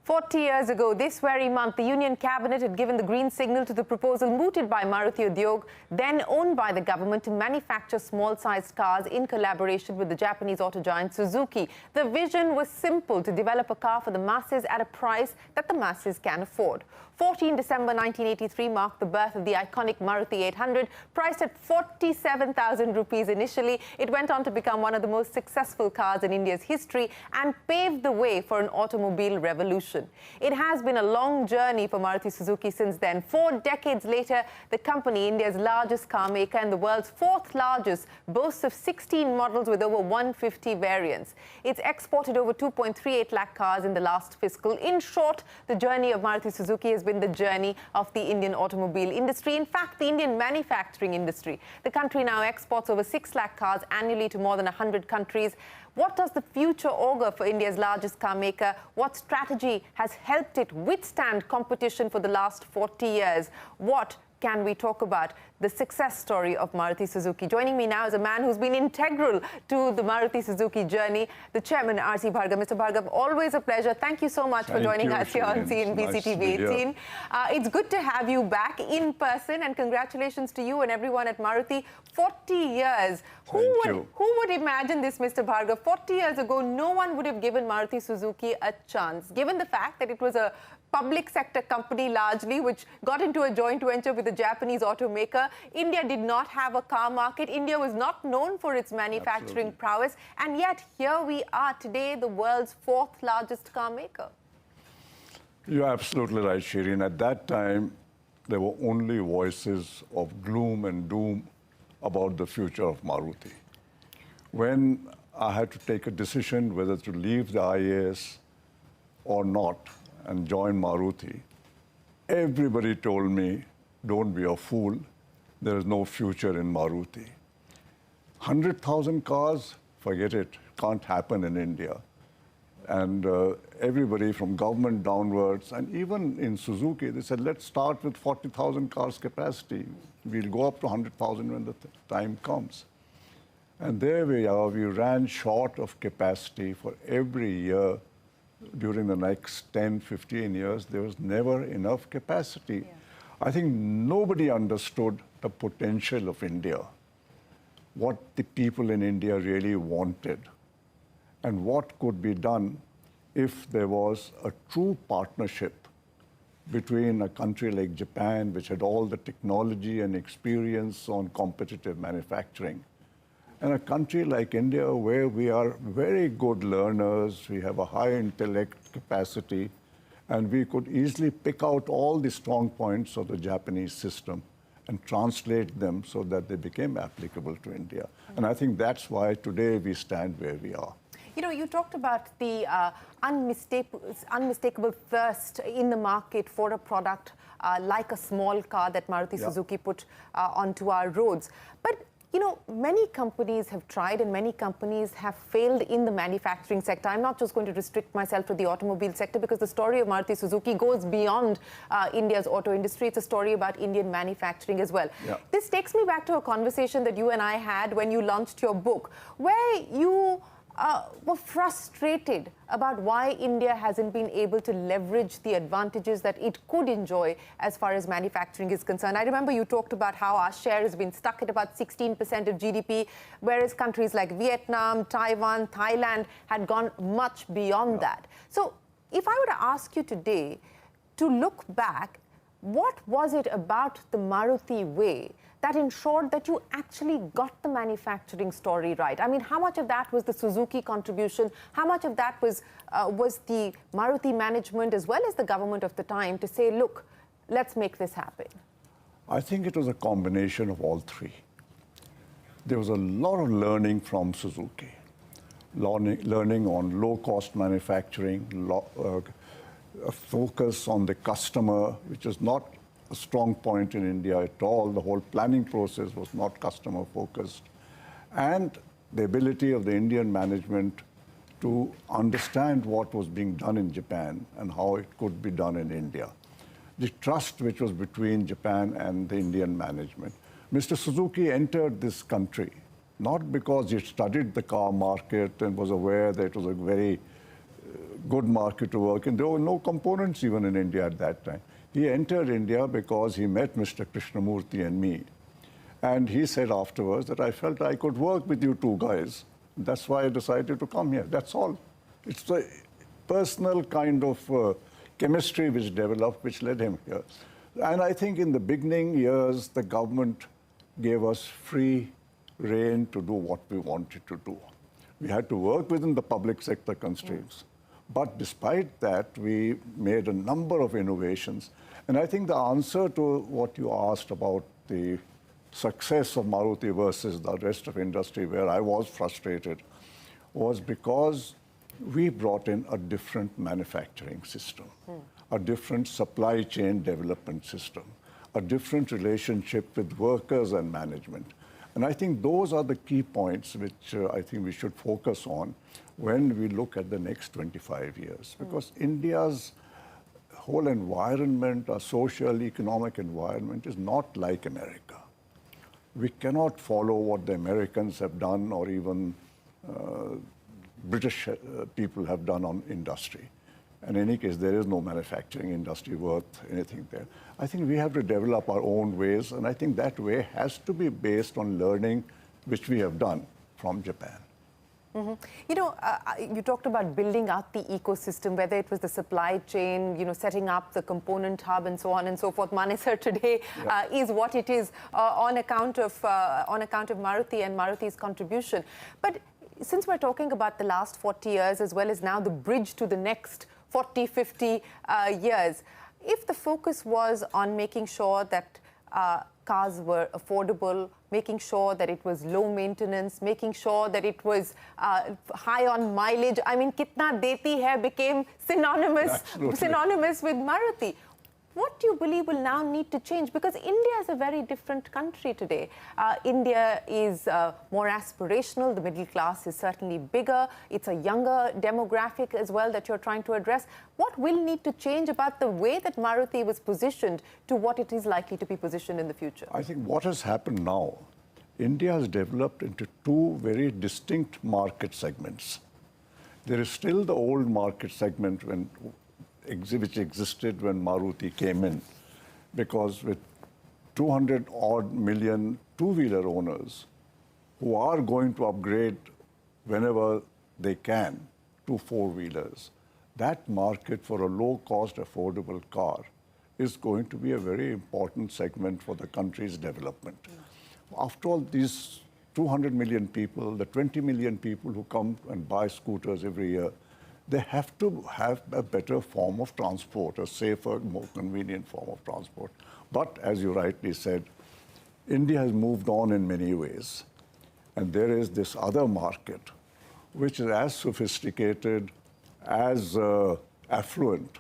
40 years ago, this very month, the Union Cabinet had given the green signal to the proposal mooted by Maruti-Suzuki, then owned by the government, to manufacture small-sized cars in collaboration with the Japanese auto giant Suzuki. The vision was simple: to develop a car for the masses at a price that the masses can afford. 14 December 1983 marked the birth of the iconic Maruti 800, priced at 47,000 rupees initially. It went on to become one of the most successful cars in India's history and paved the way for an automobile revolution. It has been a long journey for Maruti-Suzuki since then. 4 decades later, the company, India's largest car maker and the world's 4th largest, boasts of 16 models with over 150 variants. It's exported over 2.38 lakh cars in the last fiscal. In short, the journey of Maruti-Suzuki has been the journey of the Indian automobile industry. In fact, the Indian manufacturing industry. The country now exports over 6 lakh cars annually to more than 100 countries. What does the future augur for India's largest car maker? What strategy has helped it withstand competition for the last 40 years? What can we talk about the success story of Maruti-Suzuki? Joining me now is a man who's been integral to the Maruti-Suzuki journey, the chairman, R.C. Bhargava. Mr. Bhargava, always a pleasure. Thank you so much for joining us here on CNBC-TV18. It's good to have you back in person, and congratulations to you and everyone at Maruti. 40 years. Who would imagine this, Mr. Bhargava? 40 years ago, no one would have given Maruti-Suzuki a chance, given the fact that it was a public sector company largely, which got into a joint venture with a Japanese automaker. India did not have a car market. India was not known for its manufacturing prowess. And yet, here we are today, the world's 4th largest car maker. You're absolutely right, Shireen. At that time, there were only voices of gloom and doom about the future of Maruti. When I had to take a decision whether to leave the IAS or not and join Maruti, everybody told me, don't be a fool, there is no future in Maruti. 100,000 cars, forget it, can't happen in India. And everybody from government downwards, and even in Suzuki, they said, let's start with 40,000 cars capacity. We'll go up to 100,000 when the time comes. And there we are, we ran short of capacity for every year. During the next 10, 15 years, there was never enough capacity. Yeah. I think nobody understood the potential of India, what the people in India really wanted, and what could be done if there was a true partnership between a country like Japan, which had all the technology and experience on competitive manufacturing, and a country like India, where we are very good learners, we have a high intellect capacity, and we could easily pick out all the strong points of the Japanese system and translate them so that they became applicable to India. And I think that's why today we stand where we are. You know, you talked about the unmistakable thirst in the market for a product like a small car that Maruti-Suzuki put onto our roads. But you know, many companies have tried and many companies have failed in the manufacturing sector. I'm not just going to restrict myself to the automobile sector, because the story of Maruti-Suzuki goes beyond India's auto industry. It's a story about Indian manufacturing as well. Yeah. This takes me back to a conversation that you and I had when you launched your book, where you were frustrated about why India hasn't been able to leverage the advantages that it could enjoy as far as manufacturing is concerned. I remember you talked about how our share has been stuck at about 16% of GDP, whereas countries like Vietnam, Taiwan, Thailand had gone much beyond that. So if I were to ask you today to look back, what was it about the Maruti way that ensured that you actually got the manufacturing story right? I mean, how much of that was the Suzuki contribution? How much of that was the Maruti management as well as the government of the time to say, look, let's make this happen? I think it was a combination of all three. There was a lot of learning from Suzuki, learning on low-cost manufacturing, a focus on the customer, which is not a strong point in India at all. The whole planning process was not customer focused. And the ability of the Indian management to understand what was being done in Japan and how it could be done in India. The trust which was between Japan and the Indian management. Mr. Suzuki entered this country not because he studied the car market and was aware that it was a very good market to work in. There were no components even in India at that time. He entered India because he met Mr. Krishnamurthy and me. And he said afterwards that I felt I could work with you two guys. That's why I decided to come here. That's all. It's the personal kind of chemistry which developed, which led him here. And I think in the beginning years, the government gave us free rein to do what we wanted to do. We had to work within the public sector constraints. But despite that, we made a number of innovations. And I think the answer to what you asked about the success of Maruti versus the rest of industry, where I was frustrated, was because we brought in a different manufacturing system, a different supply chain development system, a different relationship with workers and management. And I think those are the key points which I think we should focus on when we look at the next 25 years. Because India's whole environment, our social, economic environment is not like America. We cannot follow what the Americans have done or even British people have done on industry. In any case, there is no manufacturing industry worth anything there. I think we have to develop our own ways, and I think that way has to be based on learning, which we have done from Japan. You know, you talked about building out the ecosystem, whether it was the supply chain, you know, setting up the component hub and so on and so forth. Manesar today is what it is on account of Maruti and Maruti's contribution. But since we're talking about the last 40 years as well as now the bridge to the next 40, 50 years, if the focus was on making sure that cars were affordable, making sure that it was low maintenance, making sure that it was high on mileage. I mean, kitna deti hai became synonymous with Maruti. What do you believe will now need to change? Because India is a very different country today. India is more aspirational. The middle class is certainly bigger. It's a younger demographic as well that you're trying to address. What will need to change about the way that Maruti was positioned to what it is likely to be positioned in the future? I think what has happened now, India has developed into two very distinct market segments. There is still the old market segment which existed when Maruti came in, because with 200-odd million two-wheeler owners who are going to upgrade whenever they can to four-wheelers, that market for a low-cost, affordable car is going to be a very important segment for the country's development. After all, these 200 million people, the 20 million people who come and buy scooters every year, they have to have a better form of transport, a safer, more convenient form of transport. But as you rightly said, India has moved on in many ways. And there is this other market, which is as sophisticated, as affluent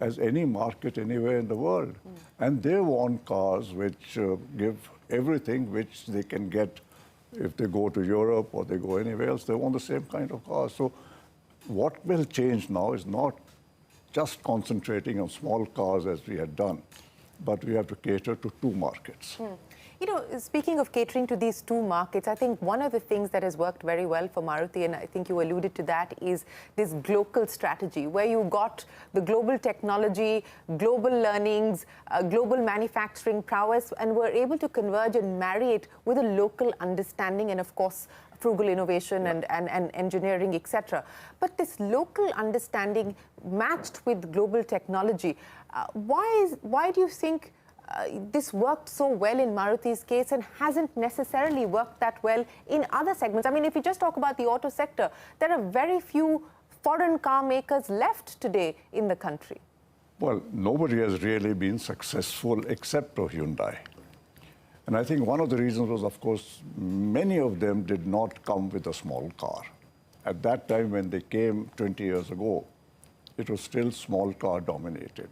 as any market anywhere in the world. And they want cars which give everything which they can get if they go to Europe or they go anywhere else. They want the same kind of cars. So what will change now is not just concentrating on small cars as we had done, but we have to cater to two markets. You know, speaking of catering to these two markets, I think one of the things that has worked very well for Maruti, and I think you alluded to that, is this global strategy, where you got the global technology, global learnings, global manufacturing prowess, and were able to converge and marry it with a local understanding and, of course, frugal innovation and engineering, etc. But this local understanding matched with global technology, why do you think this worked so well in Maruti's case and hasn't necessarily worked that well in other segments? I mean, if you just talk about the auto sector, there are very few foreign car makers left today in the country. Well, nobody has really been successful except for Hyundai. And I think one of the reasons was, of course, many of them did not come with a small car. At that time, when they came 20 years ago, it was still small car dominated.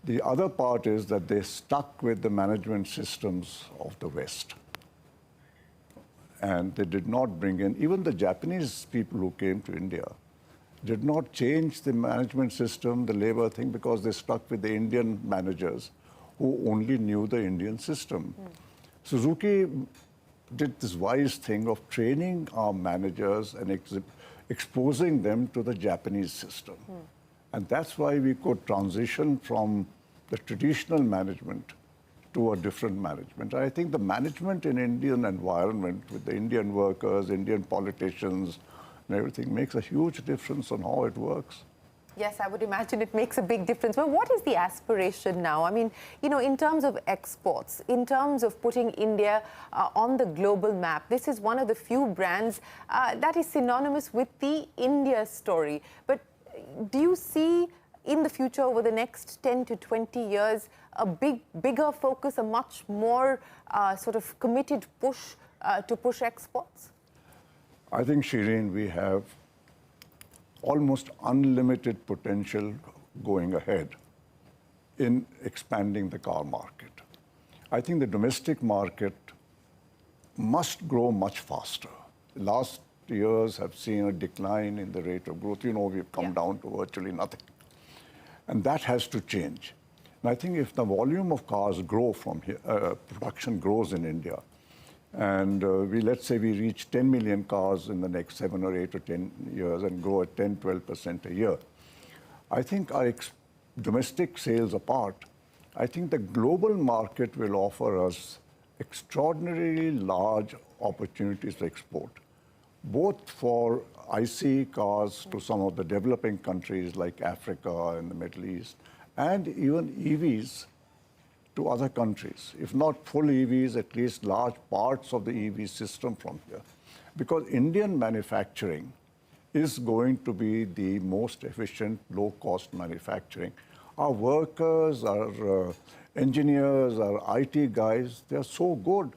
The other part is that they stuck with the management systems of the West. And they did not bring in, even the Japanese people who came to India did not change the management system, the labor thing, because they stuck with the Indian managers who only knew the Indian system. Suzuki did this wise thing of training our managers and exposing them to the Japanese system. And that's why we could transition from the traditional management to a different management. I think the management in Indian environment with the Indian workers, Indian politicians, and everything makes a huge difference on how it works. Yes, I would imagine it makes a big difference. But what is the aspiration now? I mean, you know, in terms of exports, in terms of putting India on the global map, this is one of the few brands that is synonymous with the India story. But do you see in the future, over the next 10 to 20 years, a bigger focus, a much more sort of committed push to push exports? I think, Shireen, we have almost unlimited potential going ahead in expanding the car market. I think the domestic market must grow much faster. Last years have seen a decline in the rate of growth. You know, we've come down to virtually nothing. And that has to change. And I think if the volume of cars grow from here, production grows in India, and let's say we reach 10 million cars in the next 7 or 8 or 10 years and grow at 10, 12% a year. I think our domestic sales apart, I think the global market will offer us extraordinarily large opportunities to export, both for ICE cars to some of the developing countries like Africa and the Middle East, and even EVs to other countries, if not full EVs, at least large parts of the EV system from here. Because Indian manufacturing is going to be the most efficient, low-cost manufacturing. Our workers, our engineers, our IT guys, they're so good.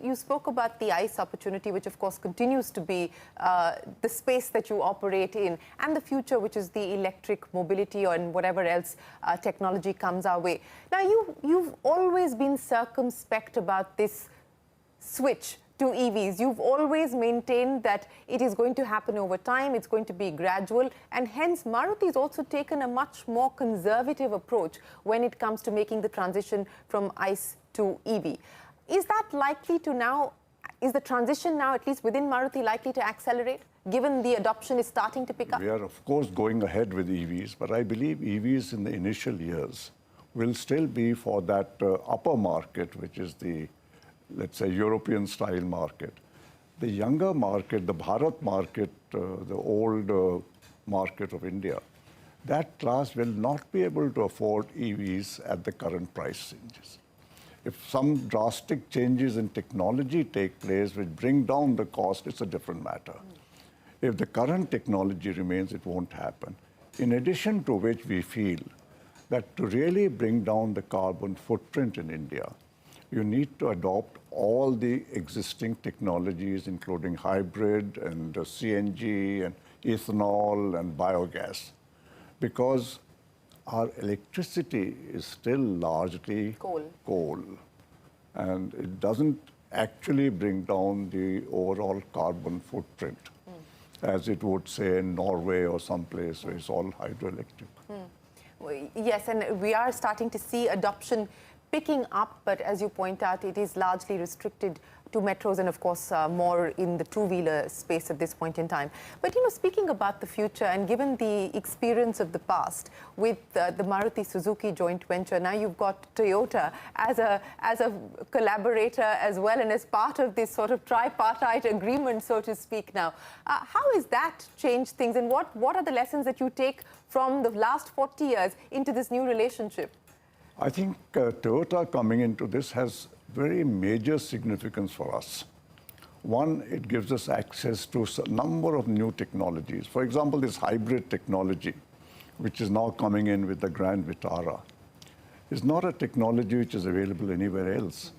You spoke about the ICE opportunity, which of course continues to be the space that you operate in, and the future, which is the electric mobility or whatever else technology comes our way. Now, you've always been circumspect about this switch to EVs. You've always maintained that it is going to happen over time, it's going to be gradual, and hence Maruti has also taken a much more conservative approach when it comes to making the transition from ICE to EV. Is that likely to now, is the transition now, at least within Maruti, likely to accelerate, given the adoption is starting to pick up? We are, of course, going ahead with EVs, but I believe EVs in the initial years will still be for that upper market, which is the, let's say, European-style market. The younger market, the Bharat market, the old market of India, that class will not be able to afford EVs at the current price ranges. If some drastic changes in technology take place which bring down the cost, it's a different matter. If the current technology remains, it won't happen. In addition to which, we feel that to really bring down the carbon footprint in India, you need to adopt all the existing technologies, including hybrid and CNG and ethanol and biogas, because our electricity is still largely coal, and it doesn't actually bring down the overall carbon footprint, as it would say in Norway or someplace where it's all hydroelectric. Yes, and we are starting to see adoption picking up, but as you point out, it is largely restricted to metros and, of course, more in the two-wheeler space at this point in time. But, you know, speaking about the future and given the experience of the past with the Maruti-Suzuki joint venture, now you've got Toyota as a collaborator as well and as part of this sort of tripartite agreement, so to speak now. How has that changed things, and what are the lessons that you take from the last 40 years into this new relationship? I think Toyota coming into this has very major significance for us. One, it gives us access to a number of new technologies. For example, this hybrid technology, which is now coming in with the Grand Vitara, is not a technology which is available anywhere else.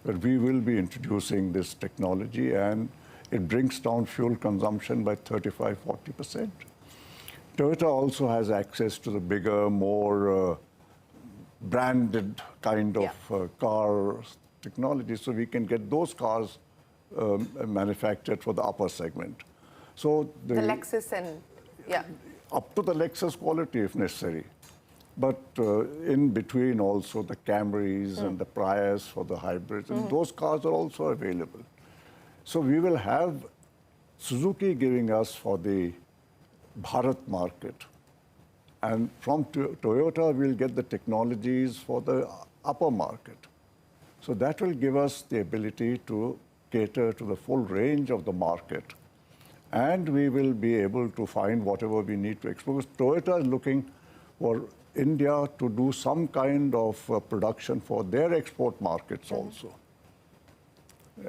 But we will be introducing this technology, and it brings down fuel consumption by 35–40%. Toyota also has access to the bigger, more branded kind of car technology, so we can get those cars manufactured for the upper segment. So the Lexus and, up to the Lexus quality if necessary. But in between also the Camrys and the Prius for the hybrids, and those cars are also available. So we will have Suzuki giving us for the Bharat market. And from Toyota, we'll get the technologies for the upper market. So that will give us the ability to cater to the full range of the market. And we will be able to find whatever we need to export. Because Toyota is looking for India to do some kind of production for their export markets also,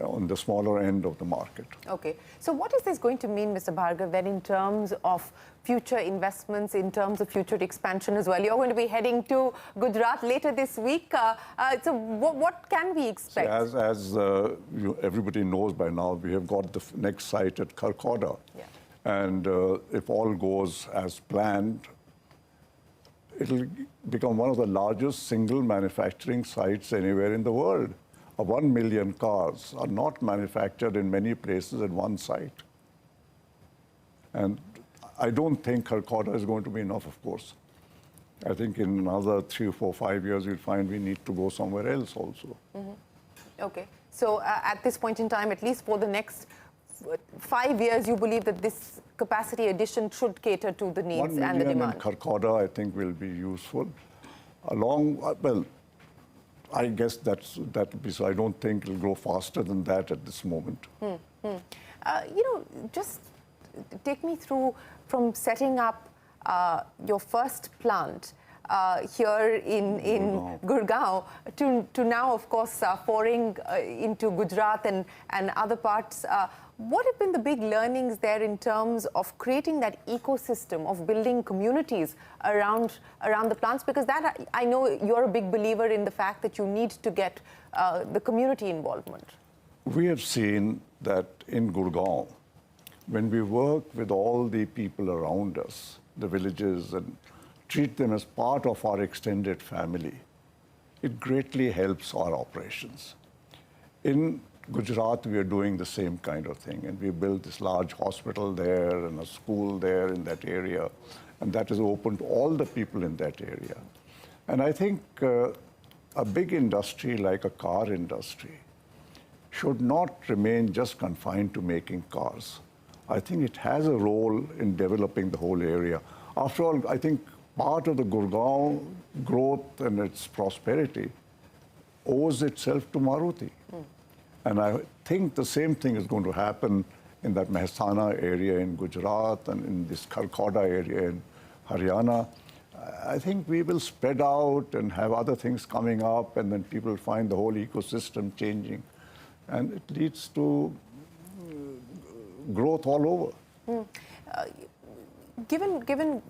on the smaller end of the market. Okay. So what is this going to mean, Mr. Bhargava, then in terms of future investments, in terms of future expansion as well? You're going to be heading to Gujarat later this week. So what can we expect? So as everybody knows by now, we have got the next site at Kharkhoda. Yeah. And if all goes as planned, it'll become one of the largest single manufacturing sites anywhere in the world. 1 million cars are not manufactured in many places at one site. And I don't think Kharkhoda is going to be enough, of course. I think in another 3, 4, 5 years, you'll find we need to go somewhere else also. Okay. So at this point in time, at least for the next 5 years, you believe that this capacity addition should cater to the needs and the demand? 1 million in Kharkhoda, I think, will be useful. Well, I guess that would be so. I don't think it'll grow faster than that at this moment. Just take me through from setting up your first plant here in Gurgaon to now, of course, pouring into Gujarat and other parts. What have been the big learnings there in terms of creating that ecosystem, of building communities around the plants? Because that, I know you're a big believer in the fact that you need to get the community involvement. We have seen that in Gurgaon, when we work with all the people around us, the villages, and treat them as part of our extended family, it greatly helps our operations. In Gujarat, we are doing the same kind of thing, and we built this large hospital there and a school there in that area, and that is open to all the people in that area. And I think a big industry like a car industry should not remain just confined to making cars. I think it has a role in developing the whole area. After all, I think part of the Gurgaon growth and its prosperity owes itself to Maruti. And I think the same thing is going to happen in that Mehsana area in Gujarat and in this Kharkhoda area in Haryana. I think we will spread out and have other things coming up, and then people find the whole ecosystem changing. And it leads to growth all over. Given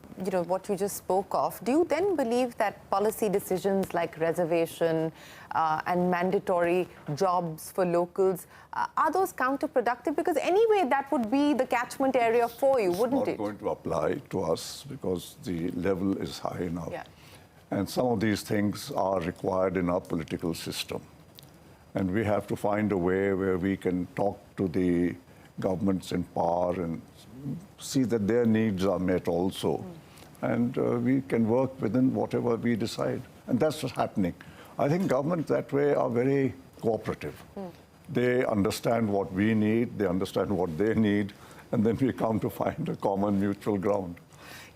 what you just spoke of, do you then believe that policy decisions like reservation and mandatory jobs for locals, are those counterproductive? Because anyway, that would be the catchment area for you, wouldn't it? It's not going to apply to us because the level is high enough. Yeah. And some of these things are required in our political system. And we have to find a way where we can talk to the governments in power and see that their needs are met also. And we can work within whatever we decide. And that's what's happening. I think governments that way are very cooperative. They understand what we need, they understand what they need, and then we come to find a common mutual ground.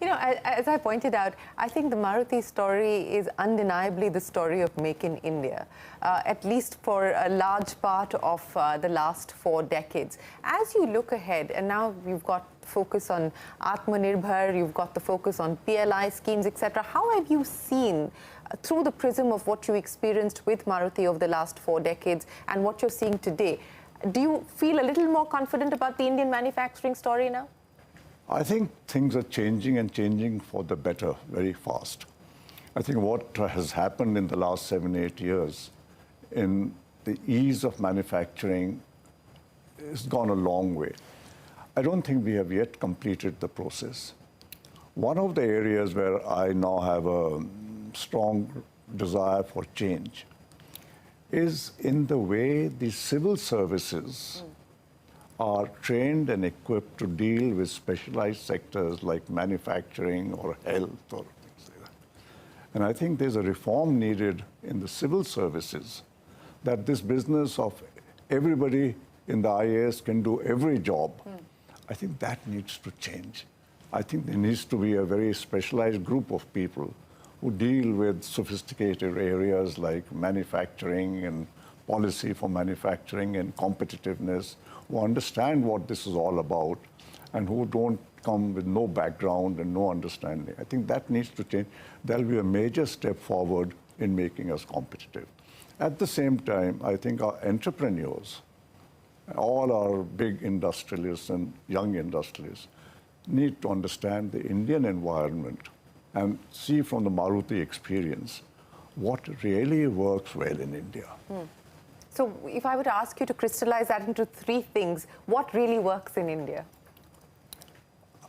As I pointed out, I think the Maruti story is undeniably the story of Make in India, at least for a large part of the last 4 decades. As you look ahead, and now you've got focus on Atmanirbhar, you've got the focus on PLI schemes, etc. How have you seen, through the prism of what you experienced with Maruti over the last 4 decades and what you're seeing today, do you feel a little more confident about the Indian manufacturing story now? I think things are changing and changing for the better very fast. I think what has happened in the last 7, 8 years in the ease of manufacturing has gone a long way. I don't think we have yet completed the process. One of the areas where I now have a strong desire for change is in the way the civil services are trained and equipped to deal with specialized sectors like manufacturing or health or things like that. And I think there's a reform needed in the civil services, that this business of everybody in the IAS can do every job. I think that needs to change. I think there needs to be a very specialized group of people who deal with sophisticated areas like manufacturing and policy for manufacturing and competitiveness, who understand what this is all about and who don't come with no background and no understanding. I think that needs to change. That'll be a major step forward in making us competitive. At the same time, I think our entrepreneurs, all our big industrialists and young industrialists, need to understand the Indian environment and see from the Maruti experience what really works well in India. So if I were to ask you to crystallize that into three things, what really works in India?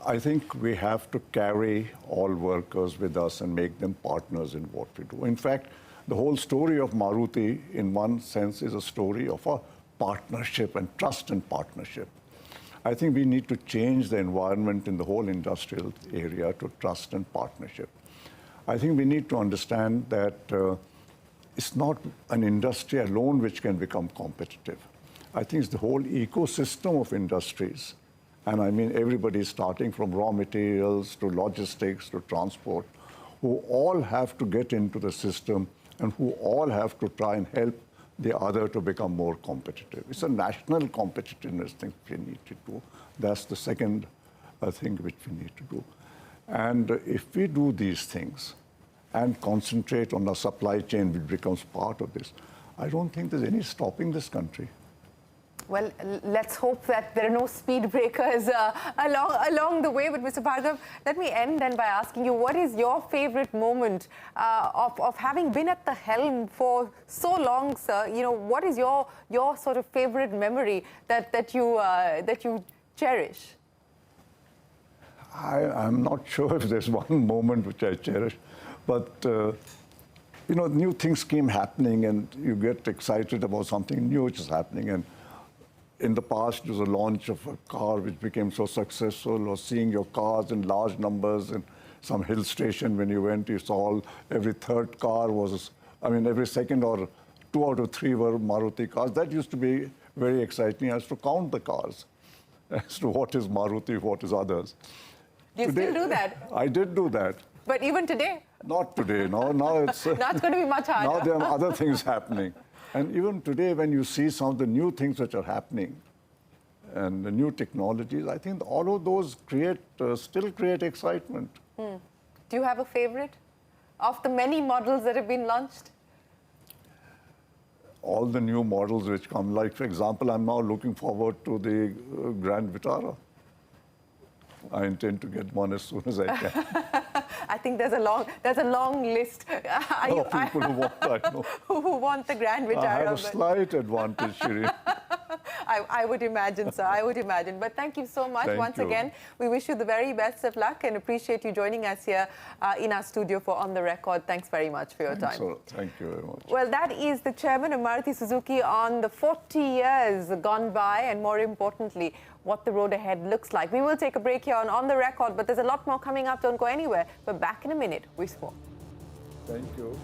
I think we have to carry all workers with us and make them partners in what we do. In fact, the whole story of Maruti, in one sense, is a story of a partnership and trust and partnership. I think we need to change the environment in the whole industrial area to trust and partnership. I think we need to understand that it's not an industry alone which can become competitive. I think it's the whole ecosystem of industries. And I mean, everybody starting from raw materials to logistics to transport, who all have to get into the system and who all have to try and help the other to become more competitive. It's a national competitiveness thing we need to do. That's the second thing which we need to do. And if we do these things and concentrate on the supply chain which becomes part of this, I don't think there's any stopping this country. Well, let's hope that there are no speed breakers along the way. But Mr. Bhargava, let me end then by asking you, what is your favorite moment of having been at the helm for so long, sir? You know, what is your sort of favorite memory that you cherish? I'm not sure if there's one moment which I cherish, but you know, new things keep happening and you get excited about something new which is happening. And in the past, there was a launch of a car which became so successful, or seeing your cars in large numbers in some hill station when you went, you saw every third car was, I mean, every second or 2 out of 3 were Maruti cars. That used to be very exciting. I used to count the cars as to what is Maruti, what is others. Do you still do that? I did do that. But even today? Not today, no. Now it's... Now it's going to be much harder. Now there are other things happening. And even today, when you see some of the new things which are happening and the new technologies, I think all of those still create excitement. Do you have a favorite of the many models that have been launched? All the new models which come, like, for example, I'm now looking forward to the Grand Vitara. I intend to get one as soon as I can. I think there's a long list. People who want, I know. Who want the Grand Vitara. I have a slight advantage, Shiri. I would imagine, sir. I would imagine. But thank you so much once again. We wish you the very best of luck and appreciate you joining us here in our studio for On the Record. Thanks very much for your time. So, thank you very much. Well, that is the chairman of Maruti-Suzuki on the 40 years gone by, and more importantly, what the road ahead looks like. We will take a break here on the Record, but there's a lot more coming up. Don't go anywhere. We're back in a minute with more. Thank you.